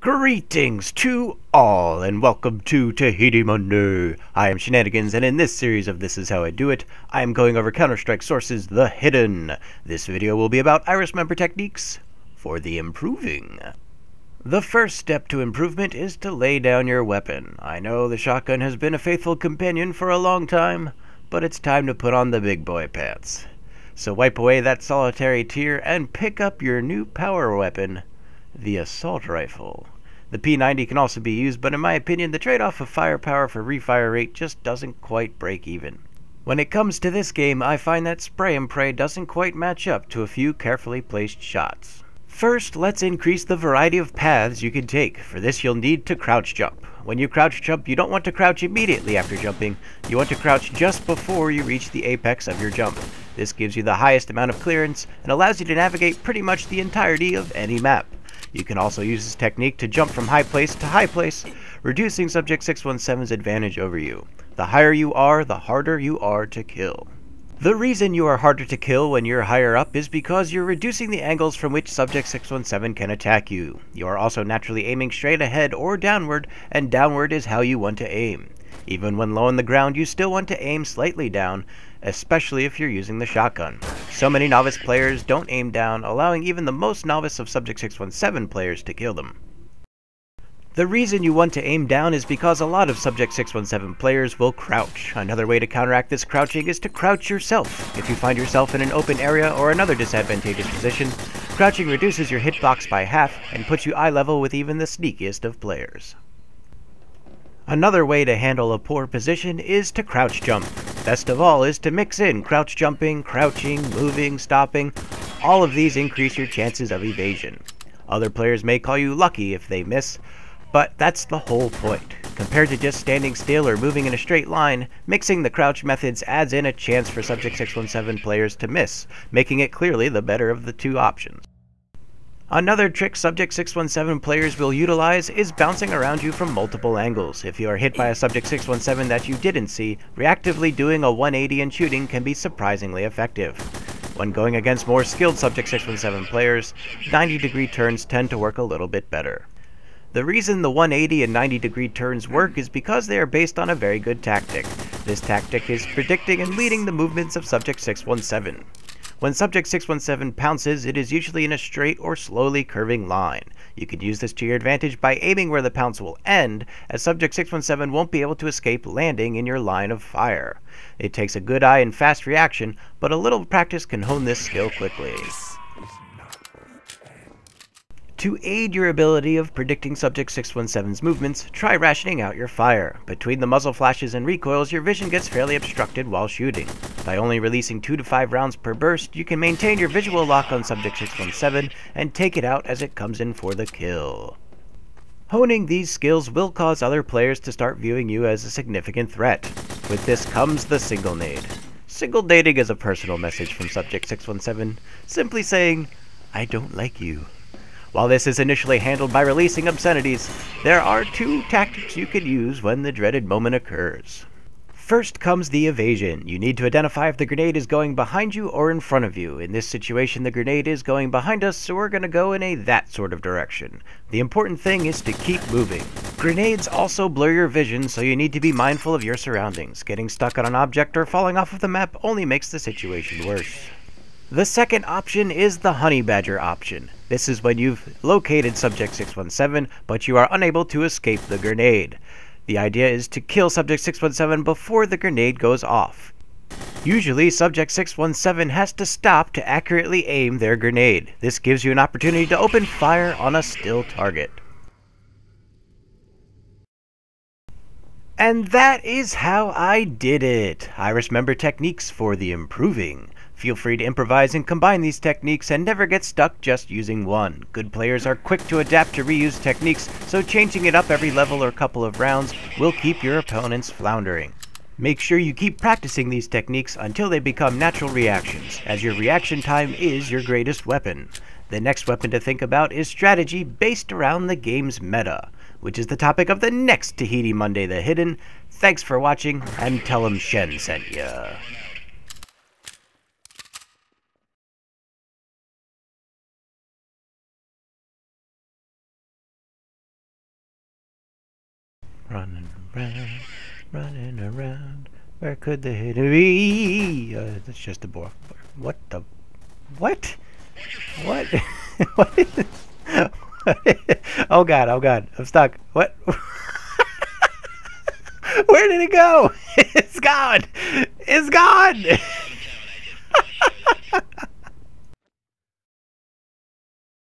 Greetings to all, and welcome to Tahiti Monday. I am Shenanigans, and in this series of This Is How I Do It, I am going over Counter-Strike Source's The Hidden. This video will be about Iris member techniques for the improving. The first step to improvement is to lay down your weapon. I know the shotgun has been a faithful companion for a long time, but it's time to put on the big boy pants. So wipe away that solitary tear and pick up your new power weapon, the assault rifle. The P90 can also be used, but in my opinion, the trade-off of firepower for refire rate just doesn't quite break even. When it comes to this game, I find that spray and pray doesn't quite match up to a few carefully placed shots. First, let's increase the variety of paths you can take. For this, you'll need to crouch jump. When you crouch jump, you don't want to crouch immediately after jumping. You want to crouch just before you reach the apex of your jump. This gives you the highest amount of clearance and allows you to navigate pretty much the entirety of any map. You can also use this technique to jump from high place to high place, reducing Subject 617's advantage over you. The higher you are, the harder you are to kill. The reason you are harder to kill when you're higher up is because you're reducing the angles from which Subject 617 can attack you. You are also naturally aiming straight ahead or downward, and downward is how you want to aim. Even when low on the ground, you still want to aim slightly down, especially if you're using the shotgun. So many novice players don't aim down, allowing even the most novice of Subject 617 players to kill them. The reason you want to aim down is because a lot of Subject 617 players will crouch. Another way to counteract this crouching is to crouch yourself. If you find yourself in an open area or another disadvantageous position, crouching reduces your hitbox by half and puts you eye level with even the sneakiest of players. Another way to handle a poor position is to crouch jump. Best of all is to mix in crouch jumping, crouching, moving, stopping. All of these increase your chances of evasion. Other players may call you lucky if they miss, but that's the whole point. Compared to just standing still or moving in a straight line, mixing the crouch methods adds in a chance for Subject 617 players to miss, making it clearly the better of the two options. Another trick Subject 617 players will utilize is bouncing around you from multiple angles. If you are hit by a Subject 617 that you didn't see, reactively doing a 180 and shooting can be surprisingly effective. When going against more skilled Subject 617 players, 90-degree turns tend to work a little bit better. The reason the 180 and 90-degree turns work is because they are based on a very good tactic. This tactic is predicting and leading the movements of Subject 617. When Subject 617 pounces, it is usually in a straight or slowly curving line. You can use this to your advantage by aiming where the pounce will end, as Subject 617 won't be able to escape landing in your line of fire. It takes a good eye and fast reaction, but a little practice can hone this skill quickly. To aid your ability of predicting Subject 617's movements, try rationing out your fire. Between the muzzle flashes and recoils, your vision gets fairly obstructed while shooting. By only releasing 2 to 5 rounds per burst, you can maintain your visual lock on Subject 617 and take it out as it comes in for the kill. Honing these skills will cause other players to start viewing you as a significant threat. With this comes the single nade. Single nading is a personal message from Subject 617, simply saying, "I don't like you." While this is initially handled by releasing obscenities, there are 2 tactics you can use when the dreaded moment occurs. First comes the evasion. You need to identify if the grenade is going behind you or in front of you. In this situation, the grenade is going behind us, so we're going to go in a that sort of direction. The important thing is to keep moving. Grenades also blur your vision, so you need to be mindful of your surroundings. Getting stuck on an object or falling off of the map only makes the situation worse. The second option is the Honey Badger option. This is when you've located Subject 617, but you are unable to escape the grenade. The idea is to kill Subject 617 before the grenade goes off. Usually, Subject 617 has to stop to accurately aim their grenade. This gives you an opportunity to open fire on a still target. And that is how I did it! Iris member techniques for the improving. Feel free to improvise and combine these techniques and never get stuck just using one. Good players are quick to adapt to reuse techniques, so changing it up every level or couple of rounds will keep your opponents floundering. Make sure you keep practicing these techniques until they become natural reactions, as your reaction time is your greatest weapon. The next weapon to think about is strategy based around the game's meta, which is the topic of the next Tahiti Monday The Hidden. Thanks for watching, and tell 'em Shen sent ya. Running around, running around. Where could the hidden be? That's just a boy. What the? What? What? What is this? Oh god, oh god, I'm stuck. What? Where did it go? It's gone! It's gone!